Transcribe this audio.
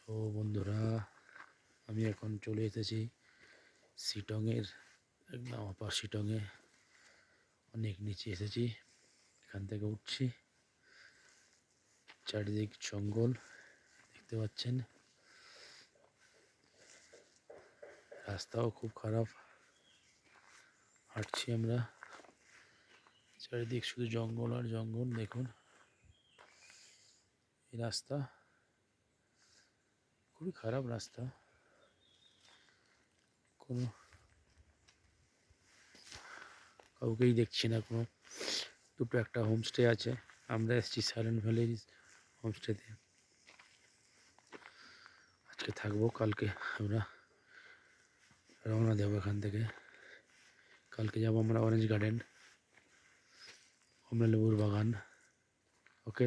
তো বন্ধুরা, আমি এখন চলে এসেছি শিটংয়ের একদম আপার শিটংয়ে। অনেক নিচে এসেছি, এখান থেকে উঠছি। চারিদিক জঙ্গল দেখতে পাচ্ছেন, রাস্তাও খুব খারাপ। হাঁটছি আমরা, চারিদিক শুধু জঙ্গল আর জঙ্গল। দেখুন এই রাস্তা, খুবই খারাপ রাস্তা। কোনো কাউকেই দেখছি না। কোনো দুটো একটা হোমস্টে আছে, আমরা এসেছি সাইলেন্ট ভ্যালি হোমস্টেতে। আজকে থাকবো, কালকে আমরা রওনা দেবো এখান থেকে। কালকে যাবো আমরা অরেঞ্জ গার্ডেন, কমলা লেবুর বাগান। ওকে।